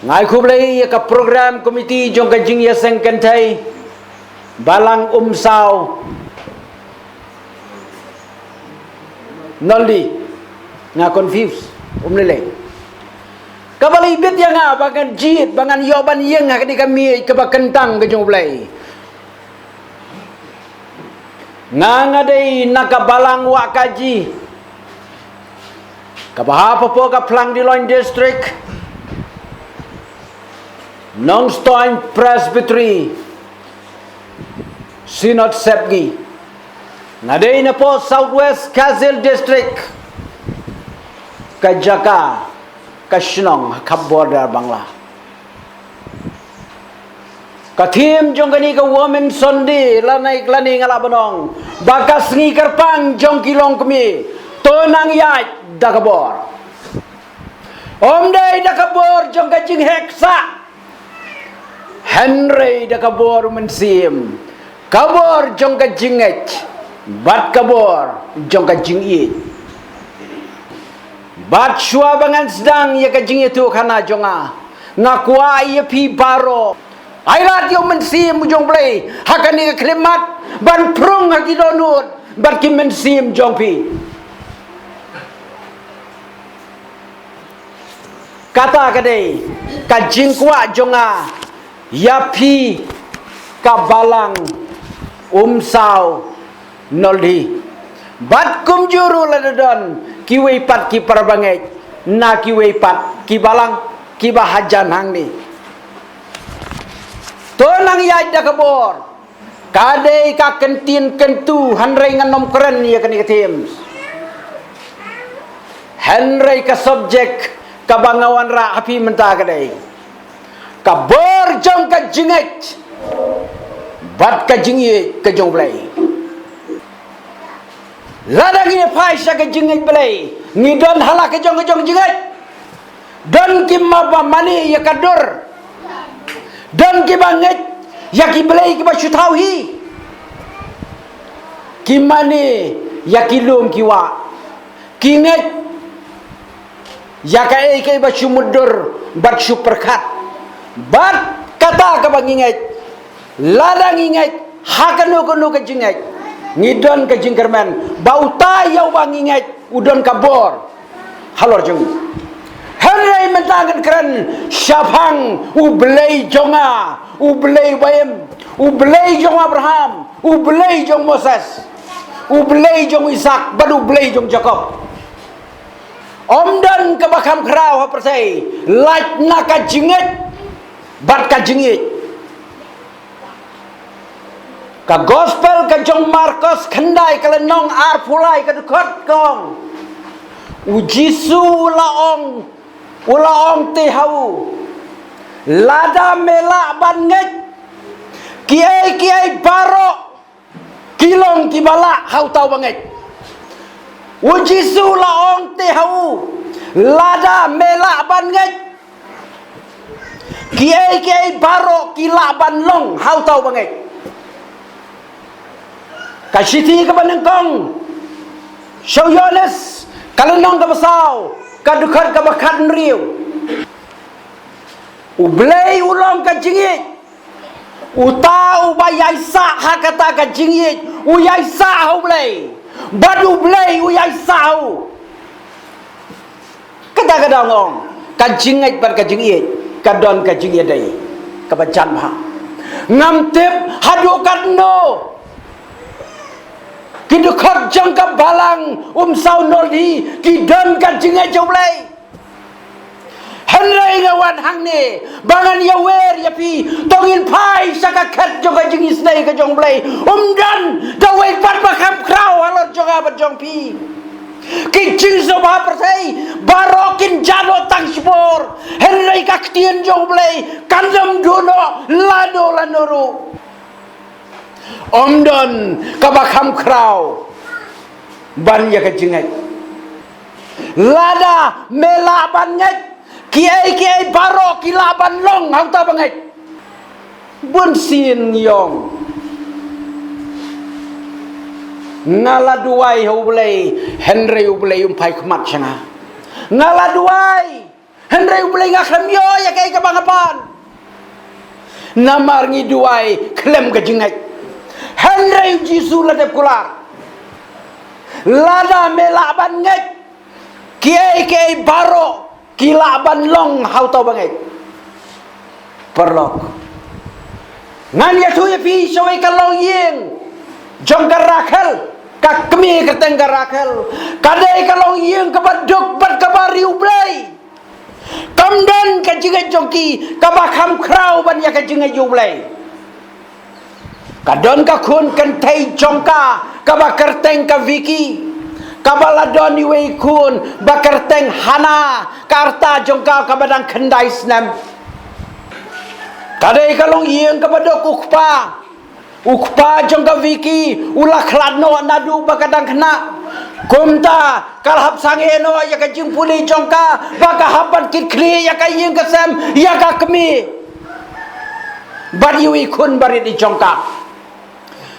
ngai khublei ka program committee jong ka jing ya seng kentai balang sao noldi nga confuse lele kabali bit yang nga bangan jit bangan yoban yang nga kini kami ke bakentang ke jong blai nga dei nakabalang wa kaji kabahapa po ka plang di Loin district Nongstoin Presbytery Synod Sepgi ngadei na po Southwest Kazil District Kajaka Kashnong Kabordar Bangla Katim jong kani ka women sondi lanai klani ngalabanong bakas ngi kerpang jong kilong kemi tonang yat dakabor omdai dakabor jong kajing heksa Henry dakabor mensim kabor jong kajinget bat kabor jong kajingit bat shua bangan sedang ya kajing itu kana jonga ngakwa ya pi baro airat yo mensim jong play hakani klimat ban prung haki donut bat ki mensim jong pi kata kadai kajing kwa jonga yapi kabalang sao noldi bat kum juru ladon kiwe pat ki parbangai na kiwe pat ki balang ki bahajan hang ni tonang yai dakabor kadai ka kentin kentu hanrei nganom keren ya kani ketim hanrei ka subjek kabangawan ra api mentah kadai kabor jong ka jinget bat ka jingi ka jong blai ladang ni pai sa ka jinget blai ni don hala ka jong jinget don ki maba mani ya kadur don ki banget ya ki blai ki ba chutauhi ki mani ya ki lum ki wa ki nget ya ka ei ka ba chumudur bat superkat bat kata ka banginget ladang inget hakanu kanu ka jinget ngidon ka jingkermen bauta yau banginget udon kabor halor jeng henrei mentangan keren syafang ublei jonga ublei bayem ublei jong Abraham ublei jong Moses ublei jong Ishak badu ublei jong Jacob omdan ka bakam krau ha persai laj na ka jinget bat ka jingit ka gospel ka jong Markus khandai ka lenong ar pulai ka dukot kong ujisu ulaong te hau lada mela banget kiai baro kilong kibala hau tau banget ujisu laong te hau lada mela banget kiai baro kila banlong hau tau banget kasiti ka banengkong Yones kalenong ka basau kadukat ka bakat riu ublei ulong ka jingit utau bayai sa hakata ka jingit uyai sa hau blei badu blei uyai sa hau kata ngong ka jingit bar ka jingit kadon ka jing yadai ka bacan ha ngam tip hadukat no kidukot jang ka balang sao noldi kidon ka jing joblai henrei ngawan hang ne bangan yawer yapi tongin pai saka khat jong ka jing isnai ka jong blai dan dawai pat bakam krau halor jonga bat jong pi Kijing soba persai barokin jano tang spor henrei kaktien jong blai kandam dono lado lanuru omdon kabakam krau ban ya kejingat lada mela banget kiai baro kilaban long hauta banget bun sin yong ngaladuai hublei henrei hublei umpai kemat sana ngaladuai henrei hublei ngakram yo ya kai ke bangapan namar ngiduai klem ke jengai Henry Jisu ladap kular lada melaban ngai kiai baro kilaban long hau tau bangai perlok ngan ya tu ya pi shawai kalau yeng jong karakal ka kemi ka teng karakal kadai kalau yeng ka baduk bad ka bariu blai kamdan ka jinga jongki ka bakam krau ban ya ka jinga yu blai kadon ka kun kan tai jongka ka bakar teng ka viki ka baladon iwe kun bakar teng hana karta jongka ka badang kendai snam kadai kalong yeng ka badok ukpa jong ka viki ulah kladno nadu bakadang kena kumta kalhap sangeno ya ka jing puli jong ka baka hapan kit kli ya ka yeng ka sem ya ka kemi bari wi kun bari di jong ka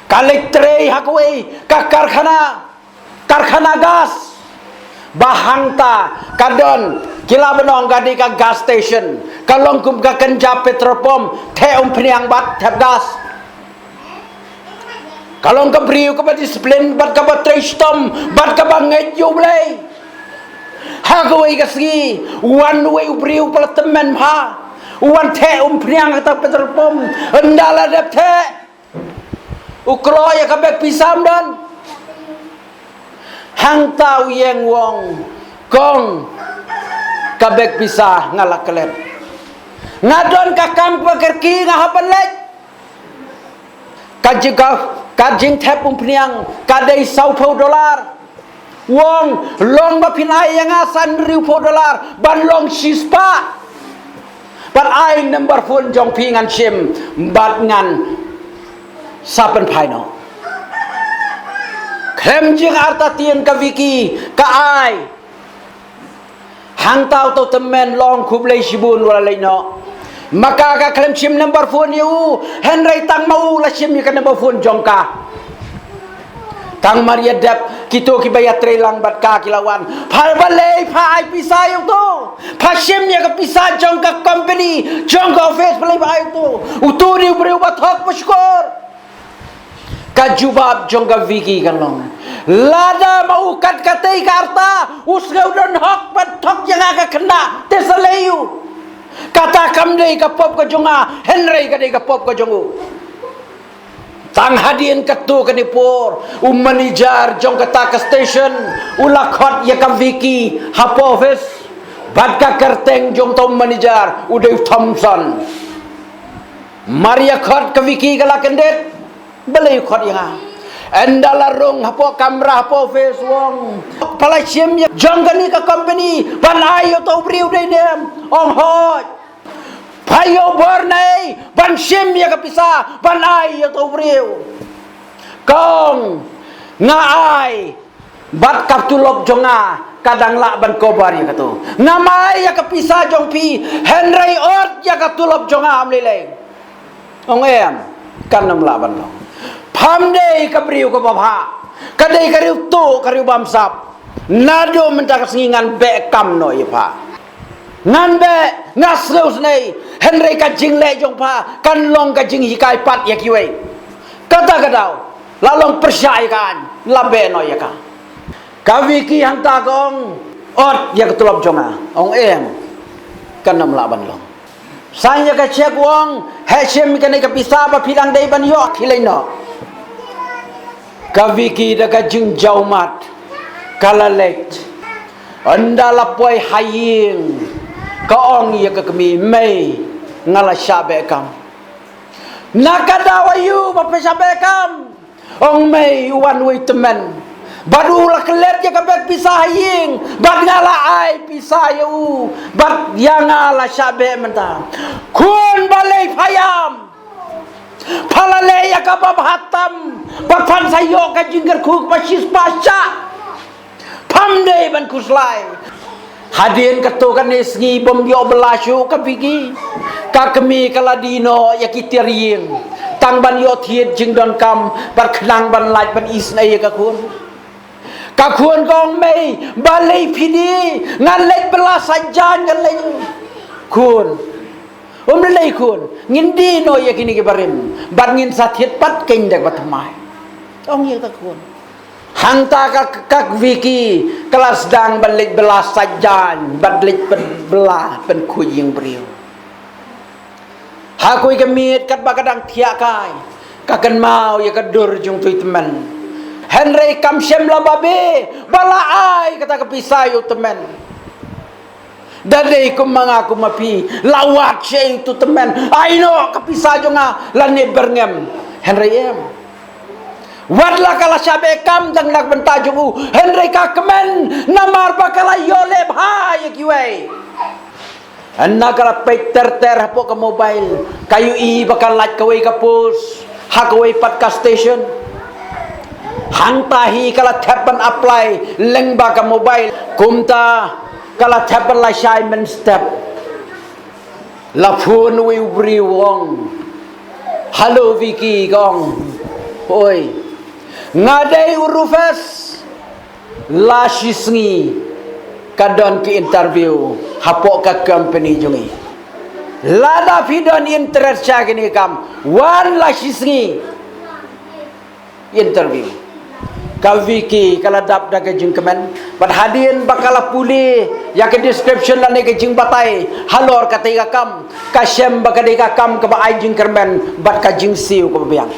kalektre hakwe ka karkhana gas bahangta kadon kila benong gadi ka gas station kalong kum ka kenja petrolpom the peniang bat tap gas kalong ka briu ka disiplin bat ka batrestom bat ka banget jublay hagawai ka sgi one way briu pala temen ha one the peniang ka petrolpom endala dep the uklo ya ka bek pisam dan hang tau yeng wong kong kabek pisah ngalak kelep ngadon kakam pakerki ngahapan lek kajing tep umpniang kadai $10 wong long bapinai yang asan $1,000 ban long sispa ban ai number phone jong pingan sim bat ngan sapen paino Hem jing arta tien ka viki ka ai hang tau to temen long kublai sibun wala laino maka ka klem sim number phone yu henry tang mau la sim ka number phone jongka tang maria dep kito ki bayat trelang bat ka kilawan phal balai phai pisai to phashim ya ka pisai jongka company jongka office balai bai to uturi ubre bathok puskor kajubab jongga viki kalong lada mau kat katai karta usgau dan hok bathok yang aga kena tesaleyu kata kamdei ka pop ka jonga henry ka dei ka pop ka jongu tang hadien katu ka nipor manager jong kata ka station ulakot ya ka viki hapo office bad ka kerteng jong tom manager uday Thompson Maria khot ka viki ka lakendet balai khot yang endala rong hapo kamera hapo face wong palai sim ya jong gani ka company ban ayo to briu dei nem ong hoj payo bornai ban sim ya ka pisa ban ayo to briu kong nga ai bat kaptulop jonga kadang la ban kobar ya katu ngamai ya ka pisa jong pi henry ot ya ka tulop jonga amlele ong em kan nam la ban lo Pamdei kabriu ko bapa kadai kariu tu kariu bamsap nado mentak singan be kam no ye pa ngan be ngasreu snei henry ka jingle jong pa kan long ka jing hikai pat ya kiwe kata kadau lalong persyai kan labe no ya ka kawiki hang ta gong ot ya ketulop jonga ong em kan nam laban long sanya ka cek wong hesem kan ka pisa ba pilang dei ban yo khilaino kaviki daga jing jaumat kalalet anda lapoi haying kaong ya kami mei ngala syabe kam nakadawayu ba syabe kam ong mei one way temen baru la kelet ya kabek pisah haying bad ngala ai pisah yu bad yang ngala syabe menta kun balai payam palale ya ka babhatam bapan sayo ka jingger ku pasis pasca pamde ban kuslai hadin katokan nesgi bom yo belasyu ka bigi ka kemi kaladino ya kitirieng tang ban yo thiet jing don kam bar khnang ban laj ban isnai ka kun kong mei balai pidi ngan let belas sajan ngan le kun Umlay kun ngindi no ya kini kibarim bat ngin sathit pat king dak batmai ong ya takun hang ta kak Vicky kelas dang balik belas sajan balik belah pen kuying beriu ha kui kemit kat bakadang tiak kai kakan mau ya kadur jung tui teman Henry kam shem la babe bala ai kata kepisai teman dadai ku mengaku mapi lawat syai tu teman aino kepisah jonga lani berngem Henry em wadlah kala syabe kam dang nak bentajung Henry ka kemen namar bakala yoleb ha ya kiwei anna kala peter ter hapo ke mobile kayu i bakal lat kawai kapus ha kawai pat ka station hang tahi kala tapan apply lengba ka mobile kumta kala tapan la syai men step la phun wi bri wong halo Vicky gong oi ngadai urufes la shisngi kadon ki interview hapok ka company jungi lada pidon interest chagini kam wan la shisngi interview ka Vicky kala dap da ke jing kemen bat hadin bakala puli ya ke description la ne ke jing batai halor katai ka kam ka shem bakadai ka kam ka ba ai jing kermen bat ka jing siu ko biang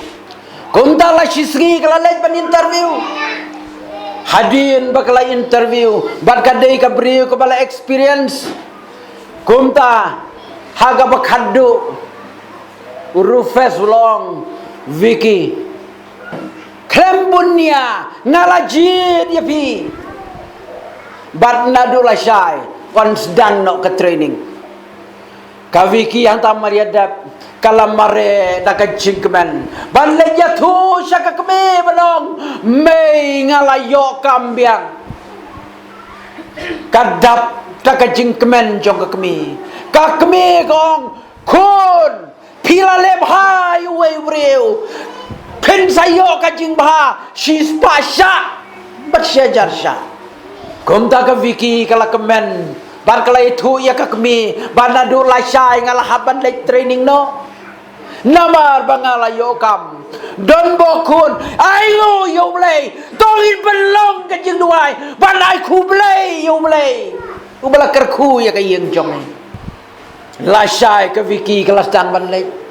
kumta la shisngi kala lej ban interview hadin bakala interview bat kadai ka brio ko bala experience kumta haga bakhaddu urufes long Vicky Klembunya ngalajid ya pi bat nadula syai wan sedang nok ke training ka Vicky yang tamariadap kalamare dak jingkemen ban lejatu syaka keme balong mei ngalayo kambiang kadap dak jingkemen jong ke kemi ka kemi gong kun pila lebha yuwe breu pen sayo kajing bah she's pasha bersyajar syah kumta ka Vicky kala kemen ban kala itu ya ka kemi ban nadu la syai ngala haban lek training no namar bangala yo kam don bokun ayo yo blay tongin belong kajing duai ban ai ku blay yo blay ubala kerku ya ka yeng jong la syai ka Vicky kala stang ban lek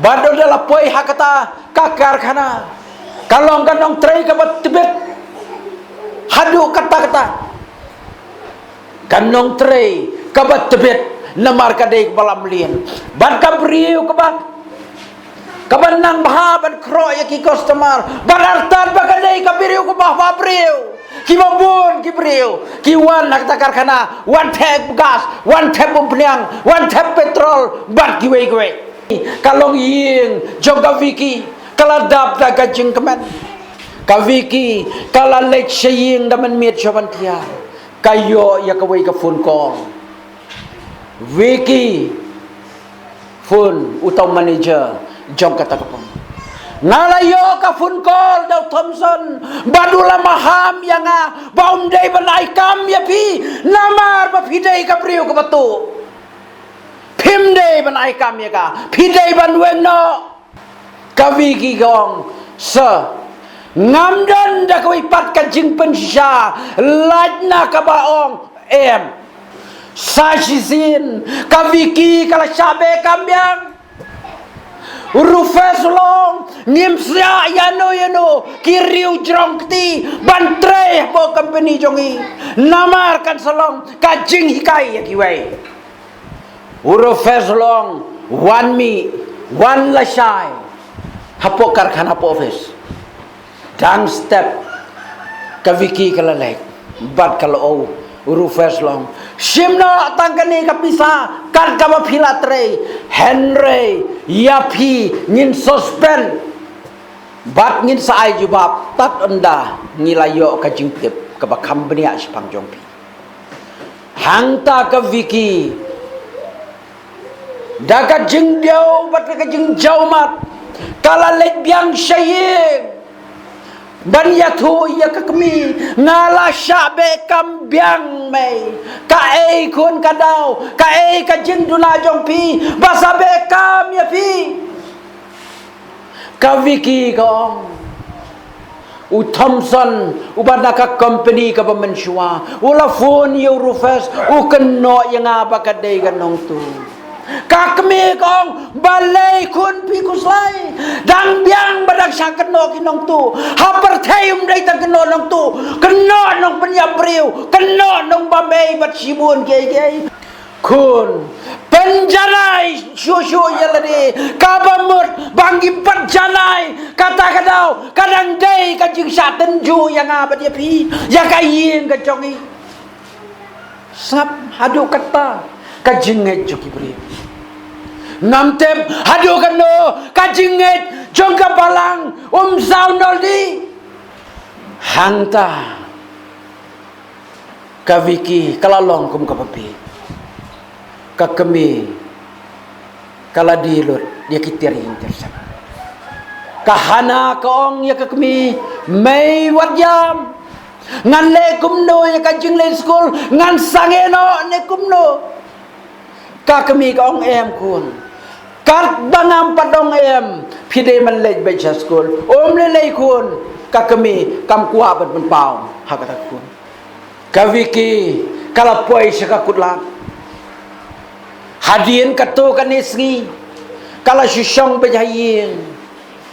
bado dala poi hakata kakar khana kalong kanong tray ka batibet hadu kata-kata kanong tray ka batibet namar ka dei balam lien ban ka briu ka ban kabanang bahaban kro ya ki customer ban artan ba ka dei ka briu ka bah briu ki babun ki briu ki wan nak takar khana one tap gas one tap pempliang one tap petrol bat ki wei kalong ying jong ka Vicky kala dap da ka jing kemen ka Vicky kala lek sying daman miet chaban tia kayo ya ka wei ka phone call Vicky phone utau manager jong kata kapong ngalayo ka phone call daw Thompson badula maham yang baum dei banai kam ya pi namar ba pidai ka priu ka batu pimde ban ai kam ya ka pidai ban wen no ka Vicky gong sa ngamdan da ko ipat ka jing pensya lajna ka baong em sa shisin ka Vicky kala sabe kambyang urufes long nimsya yano kiriu jrongti bantre po company jongi namar kan salong ka jing hikai ya kiwei urufes long one lashai hapok karkhana po office dang step ka Vicky kala lek bat kala o urufes long simna tangkani kapisa kan kama pilatre Henry yapi ngin suspend bat ngin saai jubab tat anda ngilayo ka jingtip ka ba company a sipang jongpi hangta ka Vicky daga jingdiau bat ka jingjau mat kala lek biang syaying ban ya thu ya ka kami ngala syabe kambiang mai ka ei kun ka dau ka ei ka jing dula jong pi basa be kam ya pi ka Vicky ka ong u Thompson u banaka company ka pamensyua u la phone Eurofest u keno yang apa ka dei ka nong tu kakmi kong balai kun pi kuslai dang biang badak sang keno kinong tu haper thayum dai ta keno nong tu keno nong penya priu keno nong bamei bat sibun ke kun penjanai syu yalade kabamut bangi penjanai kata kadau kadang dai ka jing satan ju yang apa dia pi ya kayin ka jongi sap hadu kata ka jinget joki bri namtem hadu kano ka jinget jongka balang saunoldi hangta ka Vicky kalalong kum ka papi ka kami kala dilot dia kitiri intersana kahana kaong ya ka kami may wadyam ngan le kumno ya ka jing le school ngan sangeno ne kumno ka kami kaong em kun kat bangam padong em pide man le be school le kun ka kami kam kwa bat ban pau hakata kun ka Vicky kala poi saka kutlang hadian kato kanisgi kala syong bejayin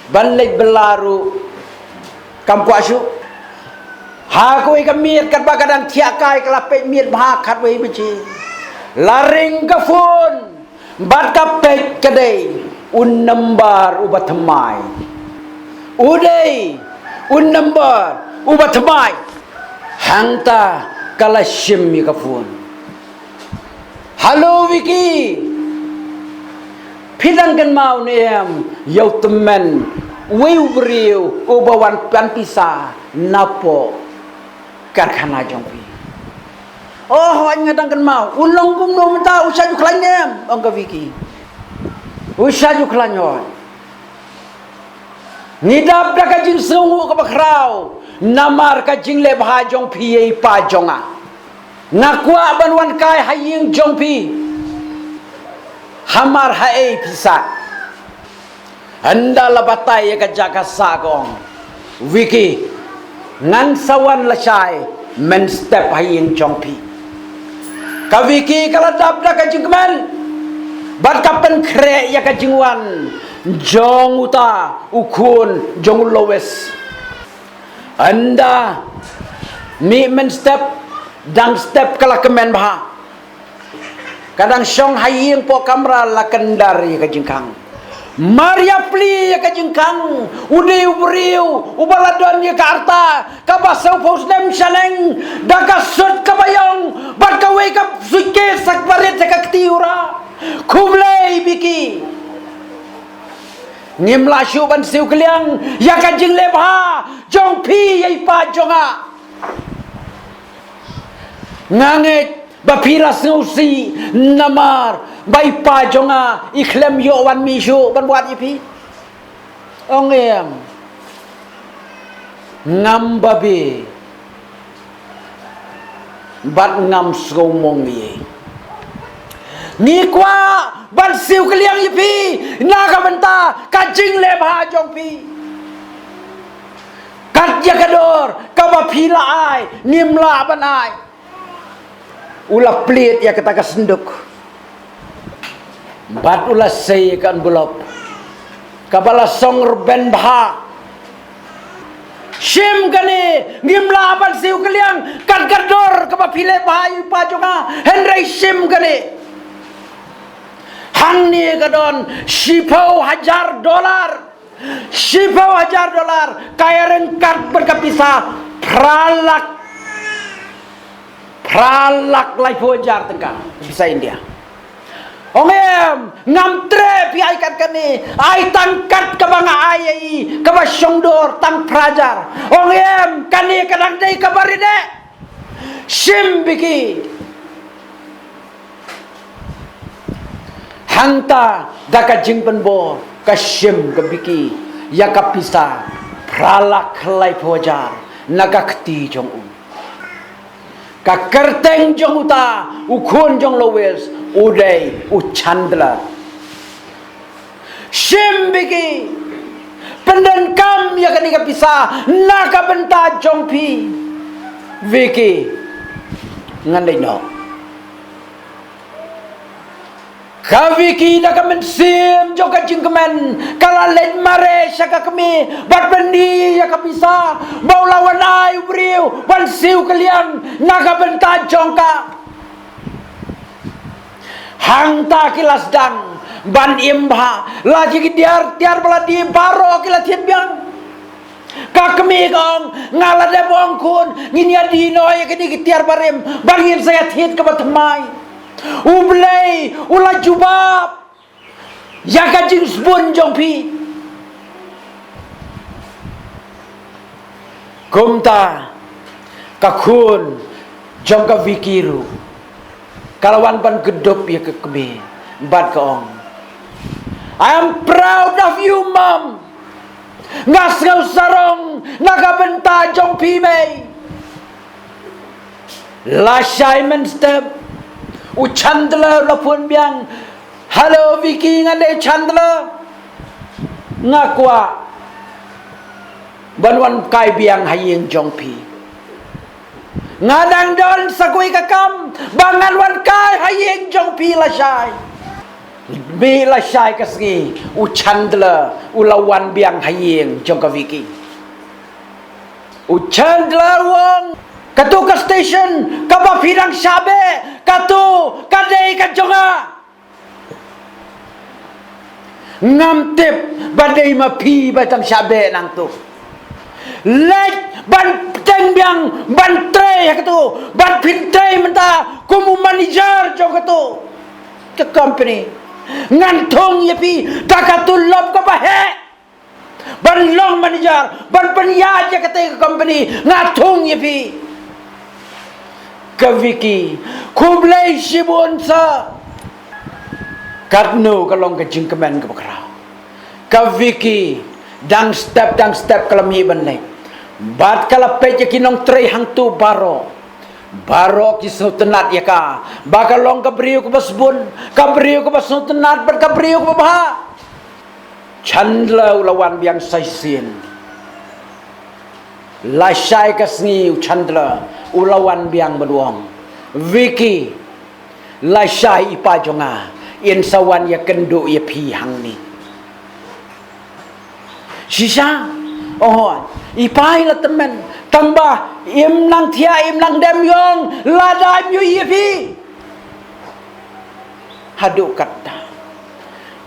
banlek belaru kampu asu ha koi kamiet kat bagadang tiakai kala pe miet bha khat wei beji laring ka phun bat ka pe kadai un number ubathamai udai un number ubathamai hangta kala shim mi ka phun halo Vicky pidang kan mau nem yau temen weu beriu ubawan pan pisa napo karkhana jongpi oh ngadang kan mau ulong kum no menta usah juklan nem angka Vicky usah juklan yo nidap da ka jing sungu ka bakrau namar ka jing le bha jongpi ei pa jonga nakwa banwan kai haying jongpi hamar hae pisa anda labatai ya ka jaka sagong Vicky ngan sawan lachai men step haying jongpi ka Vicky kala dapda ka jingman bat kapen kre ya ka jingwan jong uta ukun jong lowes anda mi men step dang step kala kemen bah kadang syong haying po kamera la kendari ka jingkang Maria pli ka jingkang udeu beriu ubaladon ya ka arta ka basau pos nem saleng daga sut ka bayong bat ka we ka suke sakbaret ka ktiura kublai Vicky ngimla syu ban siu kliang ya ka jing le bha jong pi yai pa jonga nganget bapira susi namar bai pa jonga ikhlem yo wan mi shu ban buat ipi ong em ngam babi bat ngam sgomong ye ni kwa ban siu kliang ipi naga benta kajing le bha jong pi kat ya kador ka bapila ai nimla ban ai ulah pelit ya kata senduk bat ulah sei kan bulop kabala song ben bha shim kane ngimla ban siu kliang kan kador ka pile bha pa jonga henry shim kane hang ni kadon $10,000 $10,000 kaya rengkat berkapisa pralak lai pojar tengkang bisa India ongem ngamtre pi ai kat kani ai tangkat ka banga ai ka ba songdor tang prajar ongem kani kadang dei ka baride shim biki hanta daka jingpen bo ka shim ka biki ya ka pisa pralak kelai pojar naga keti jong u ka kerteng jong uta ukun jong lowes udai uchandla shimbiki pendan kam ya kani ka pisa naga benta jong pi Vicky ngandai no Kaviki na kamen sim jo ka jingkemen kala len mare syaka kami bat bendi ya kapisa bau lawan ai briu wan siu kalian naga benta jongka hang ta kilas dang ban imba lagi diar tiar beladi baro kila tian biang kakmi kong ngala de bongkun ngini adino ya kini tiar barem bangin saya tiet ke batemai ublay ula jubab ya kajing spun jong pi kumta kakun jong ka vikiru kalawan ban gedop ya ke kebe bat kaong I am proud of you mom ngas ngau sarong naga benta jong pi mei la Simon step Chandler la pun biang hello Vicky ngade Chandler ngakwa banwan kai biang hayeng jong pi ngadang don sakui kakam bangan wan kai hayeng jong pi la shai bi la shai kasgi Chandler ulawan biang hayeng jong ka Vicky Chandler wong katu ka station kaba pirang sabe katu kadai ka jonga ngamtip badai ma pi batang sabe nang tu lek ban tengbiang ban tre katu ban pintai menta kumu manager jong katu ke company ngantong ye pi takatu lob ka bahe ban long manager ban penyaja kata company ngatung ye pi Kaviki kublai shibun sa katnu kalong ke jingkemen ke bakrau Kaviki dang step kalami banai bat kala peje kinong trei hang tu baro ki sutenat ya ka bakalong ke briu ke basbun ka briu ke basutenat ber ka briu ke bah Chandler lawan biang saisin la syai kasngi Chandler ulawan biang beduang Vicky la syai ipa jonga in sawan ya kendu ya pi hang ni sisa oh ipai la temen tambah im nang thia im nang dem yong la dam yu ya pi hadu kata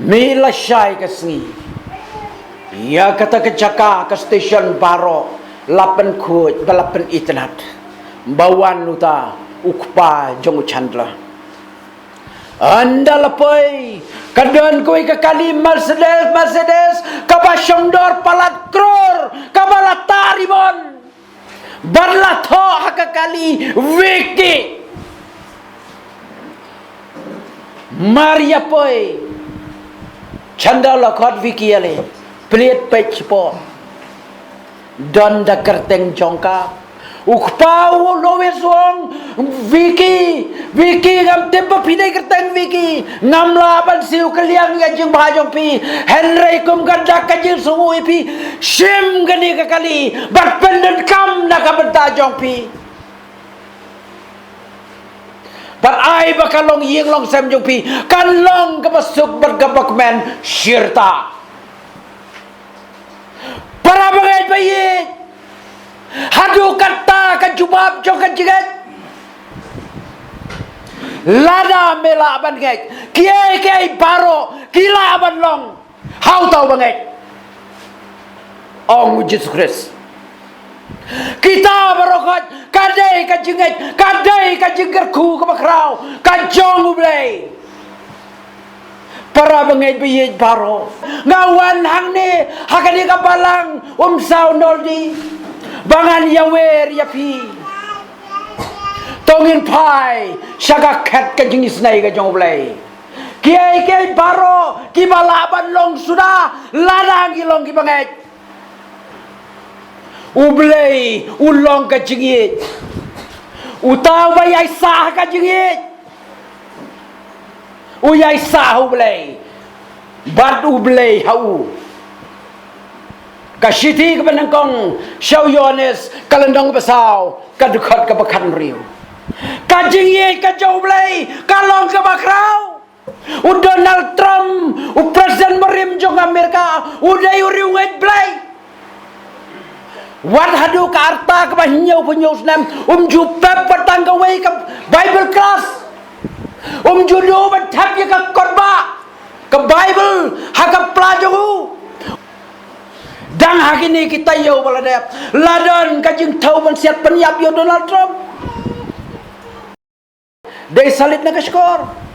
mi la syai kasngi ya kata kecaka ke stesen baro lapen kuj balapen internet bawan luta ukpa jong Chandler anda lepai kadon koi ke kali Mercedes kaba syongdor palat kror kaba lataribon barla tho haka kali Vicky Maria poi Chandler khot Vicky ale plate page po don da kerteng jongka ukpau lowes wong Vicky ngam tempa pinai kerteng Vicky ngam laban siu kaliang ya jeng bajong pi Henry kum ganda kajing sungu pi sim gani kali berpenden kam nak bertajong pi but ai bakalong yeng long sem jong pi kan long kebasuk bergabak men syirta para bangai bayi hadu kata kajubab jokan jigat lada mela ban gait kiai baro kila ban long how tau bangai ong Jesus Christ kita barokot kadai kajinggerku ke bakrau kajong ublay para bangai bayi baro ngawan hang ni hakani kapalang sau noldi bangan yawer yapi tongin pai syaga kat kajing isnai ka jong blai kiai baro ki balaban long sudah ladang ki long ki bangai Ublay ulong ka jingit. Utaw bayay sah ka jingit. Uyay sah ublay. Bat ublay hau. Kasiti ka banangkong Xiao Yones kalandong basaw kadukot ka bakan riu. Kajingit ka ublay kalong ka bakraw. Donald Trump, Presiden Merim jong Amerika, uday uriungit blay. Wat hadu ka arta ka bahinyaw punyaw senam, jupep patang kaway ka Bible class. Judo batap ya ka korba, ka Bible, haka pelajaru. Dang hakini kita yaw baladayap, ladon kajing tau bansiat penyap yaw Donald Trump. Day salit na kaskor.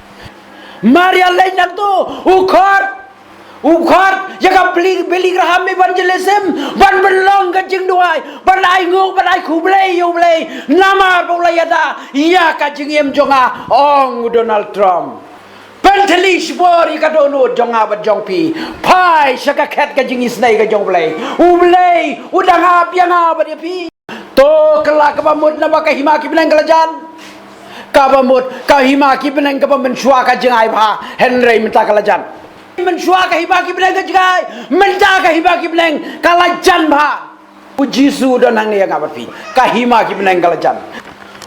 Maria lain nang tu ukot jaga beli graham evangelism ban belong kajing duai ban ai nguk ban ai kublay yo blay nama boleh ada iya kajing em jonga ong Donald Trump penteli spor ika dono jonga bat jongpi pai saka ket kajing isnai ka jong blay ublay udang ap yang apa dia pi to kelak pamut na baka himaki binang kalajan kabamut kahimaki benang ka mensyua ka jengai ba Henry minta kalajan mensyua ka himaki benang ka jengai minta ka himaki benang kalajan ba ujisu donang ni ngabat pi kahimaki benang kalajan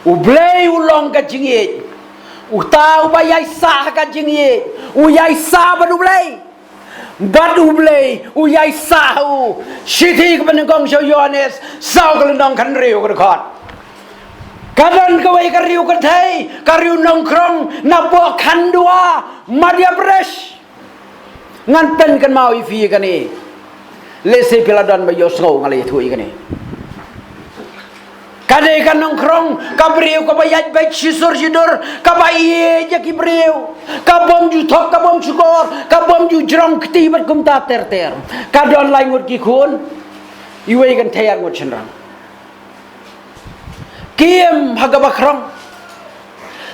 ublay ulong ka jingit utau bayai sah ka jingit uyai sah badublay badublay uyai sah u siti ka benang kong Xiao Yones sau kalendong kan riu ka dekot kadang kawai kariu kertai, kariu nongkrong, nabok kandua, Madhya Pradesh. Ngan pen kan mau ifi kan ni. Lese piladon bayo snow ngalai thui kan ni. Kadai kan nongkrong, kabriu kabayat baik sisur sidur, kabai je kibriu, kabom ju thok, kabom syukur, kabom ju jerong keti bat kumta ter. Kadon lai ngut kikun, iwai kan tayar ngut cenrang. Kiem hagabakrong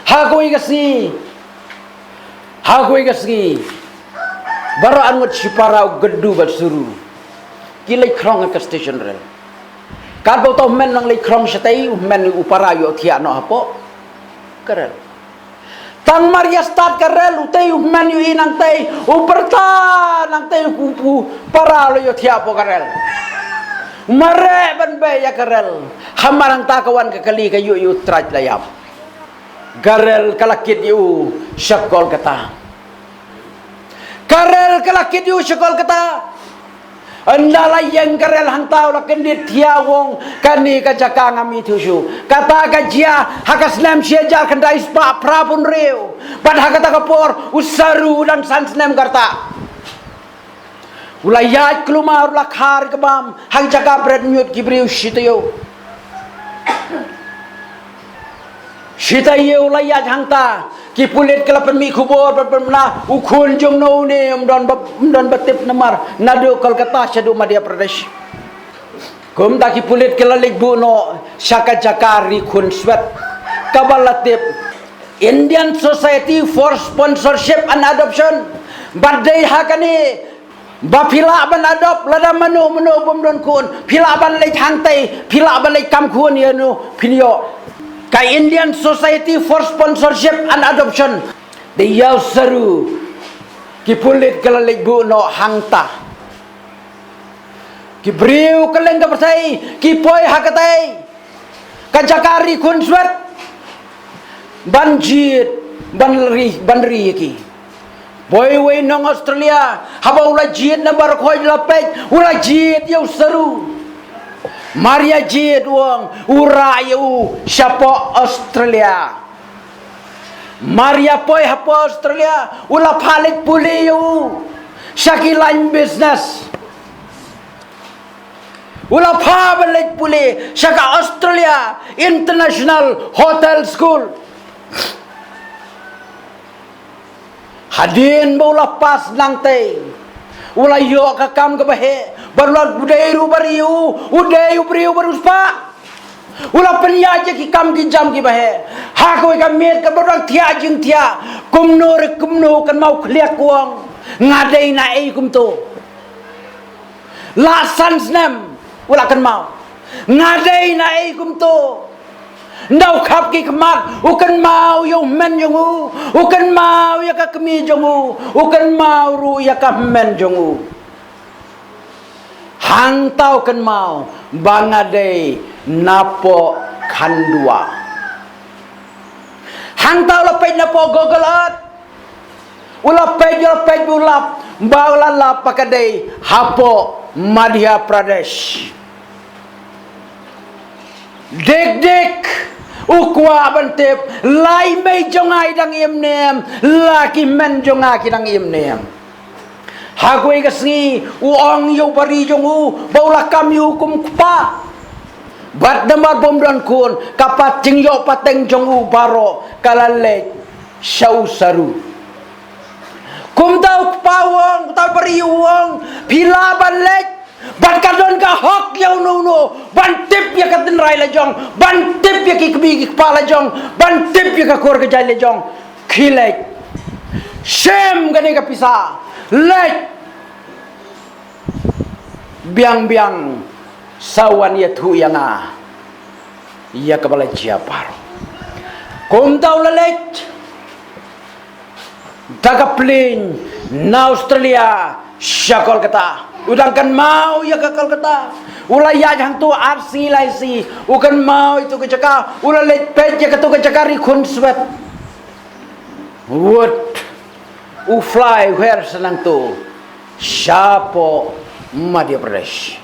hagoi gasni baru angut siparau gedu batsuru kilai krong ke station rel karbau tau men nang lei krong setai men upara yo thia no hapo kerel tang Maria start kerel utai men yu inang tai uperta nang tai kupu para lo yo thia po kerel mare ban be ya kerel hamarang takawan kekali kayu yu traj layap garel kalakit yu syakol kata karel kalakit yu syakol kata andala yang karel hantau lakendit tiawong kani kajaka ngami tusu kata kajia hakas nem siejar kendai spa prapun reu pad hakata kapor usaru dan sansnem karta ulayat kelumar lakhar kebam hang jaga bread nyut kibriu shitayo shitayo ulayat hangta kipulit kelapan mi kubur berpemna ukun jong no ne don batip namar nadu Kolkata syadu Madhya Pradesh kum ta kipulit kelalik bu no syaka jakari kun swet kabalatip Indian Society for Sponsorship and Adoption badai hakani bapila ban adop lada manu bomdon kun pila ban lei hantai pila ban lei kam kun ya nu pinyo kai Indian Society for Sponsorship and Adoption de yau seru kipulit kelalik bu no hangta kibriu keleng ka persai kipoi hakatai kajakari kun swet banjit banri ki boy way nong Australia haba ula jit na bar khoi lapet ula jit yau seru Maria jit wong ura yau siapa Australia Maria poi hapa Australia ula palik puli yau syakilan business ula pa balik puli syaka Australia International Hotel School hadin bau pas nang tei ulah yo ka kam ka bahe barlat budairu bariu udayu bariu baruspa ulah penyaja ki kam ki jam ki bahe ha ko ka met ka barang tia jing tia kumno kan mau khliak kuang ngadai na ei kum to la sans nem ulah kan mau ngadai na kum to ndau khap ki kmat ukan mau yo men jongu ukan mau ya ka kemi jongu ukan mau ru ya ka men jongu hang tau kan mau bangadai napo khandua hang tau lapet napo gogolat ulap ulap baula lap pakadai hapo Madhya Pradesh dek ukwa bantep lai mei jongai dang im nem laki men jonga ki dang im nem hagoi gasngi uong yo bari jongu baula kam yu kum kpa bat damar bom don kun kapat jing yo pateng jongu baro kalale syau saru kum tau pawong tau bari uong pila balek ban kadon ka hok yau no ban tip ya ka tenrai la jong ban tip ya ki kbi kepala jong ban tip ya ka kor ke jai la jong khilek shem gane ka pisa lek biang sawan ya thu yanga ya ka bala jiapar kum tau la lek daga plane na Australia syakol kata udangkan mau ya kakal kata ulai ya jang tu arsi lai si ukan mau itu ke caka ulai let pej ya ketu ke cakari kun swet wood fly where senang tu syapo Madhya Pradesh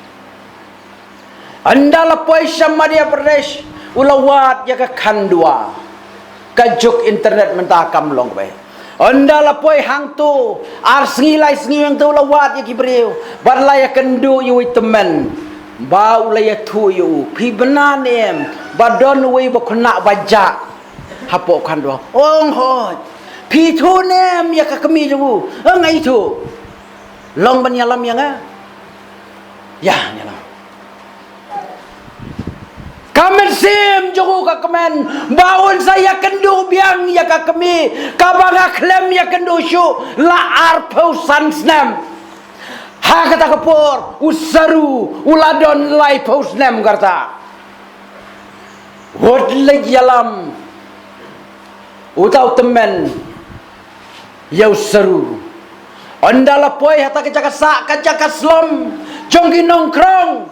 anda lapoi syam Madhya Pradesh ulawat ya ke khandua kajuk internet mentakam long bae anda lapoi hang tu arsengi lai sengi yang tu lawat ya kibriu barla ya kendu yu temen ba ulai ya tu yu pi benan em badon wi bokna baja hapo kan do ong ho pi tu nem ya ka kemi ju ngai tu long ban yalam yang ya yalam kamen sim jogo ka kemen baun saya kendu biang ya ka kemi kabanga klem ya kendu syu la arpau sansnem ha kata kapur usaru uladon lai pausnem karta wod leg yalam utau temen ya usaru andala poi hata kecaka sak kecaka slom jongki nongkrong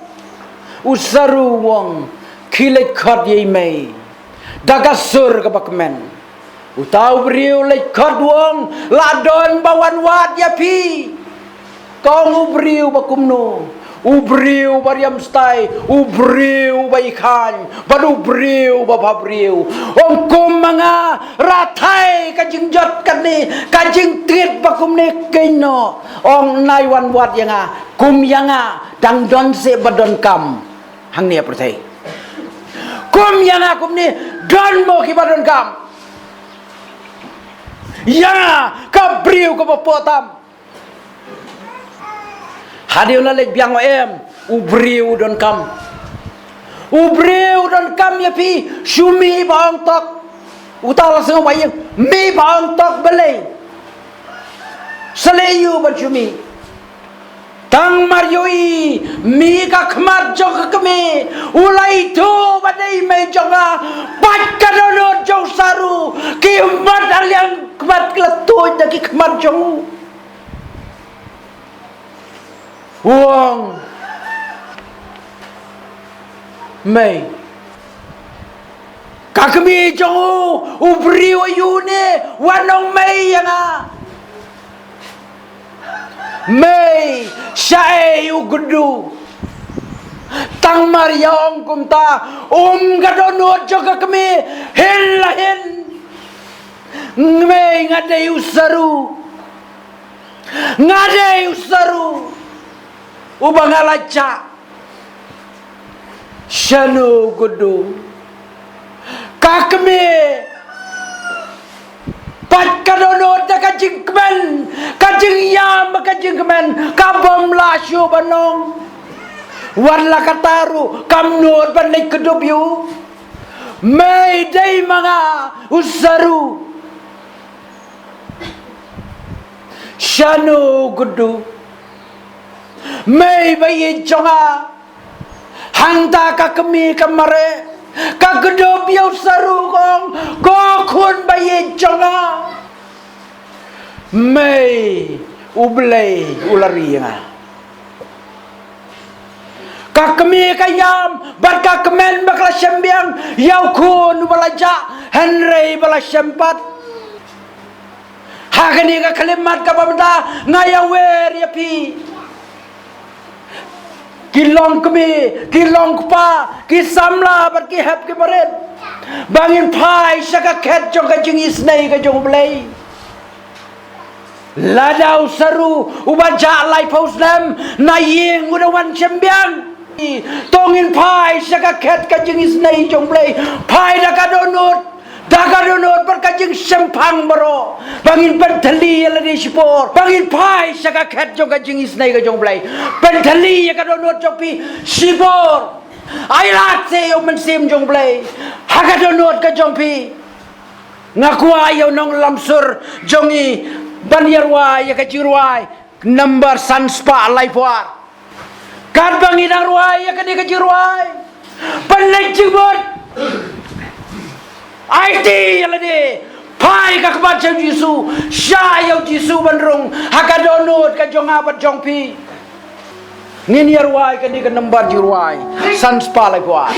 usaru wong kilek khot ye mei dagasur ka bakmen utau briu lek khot wong ladon bawan wat ya pi kong ubriu bakumno ubriu bariam stai ubriu baikan baru briu bababriu ong kum manga rathai kajing jot kani kajing trit bakumne keno ong nai wan wat yanga kum yanga dang don se badon kam hang nia pertai kum yang aku ni don mo kibadon kam ya kabriu ko potam hadio la lek biang em ubriu don kam ya pi shumi bang tok utala seng mai mi bang tok belai seleyu ban shumi tang maryoi mi ka khmat jok kami ulai tu badai mai jonga pat kadono jong saru ki mat aliang khmat kletu daki khmat jong wong mai ka kami jong ubri wayu ne wanong mai yanga mei syai ugudu tang mariong kumta gadonot joka kami hen lahen mei ngadai usaru ubang alaca syanu gudu kakme pat kadono da kajing kemen kajing yam kajing kemen kabom lasyo banong warla kataru kamnod banay kedobyo may day mga usaru syanu gudu may bayi jonga hangta ka kemi kamare ka gedo biau saru kong ko kun bayi jonga mei ublei ulari nga ka kemi kayam bar ka kemen bakla sembiang yau kun balaja henrei bala sempat hagani ka kalimat ka pamda ngayawer ya pi kilong kemi kilong pa kisamla bar ki hap ki baret bangin pai saka ket jong ka jing isnai ka jong blei ladau saru ubaja lai pauslam na yeng udawan sembiang tongin pai saka ket ka jing isnai jong blei pai da ka donut berkajing sempang bro bangin penteli ala di sipor bangin pai saka ket jong kajing isnai ka jong blai penteli ya ka donut jopi sipor ailat se yo mensim jong blai haka donut ka jong pi ngaku ayo nong lamsur jongi banyarwai ya ka jirwai number sanspa lai puar kan bangin arwai ya ka di ka jirwai penlejibot IT alade pai ka kebaca Jisu syayau Jisu bandrung haka donut ka jong abat jong pi ngin yarwai ka di ka nembar jirwai sans palai kuai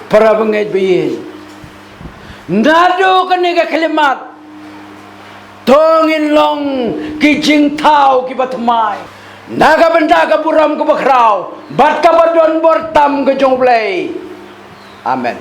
para bengit biyin. Nado kaniga kalimat. Tongin long ki jing tau ki batmai. Naga benda ka buram ko bakraw. Bat ka badon bortam ke jongblay. Amen.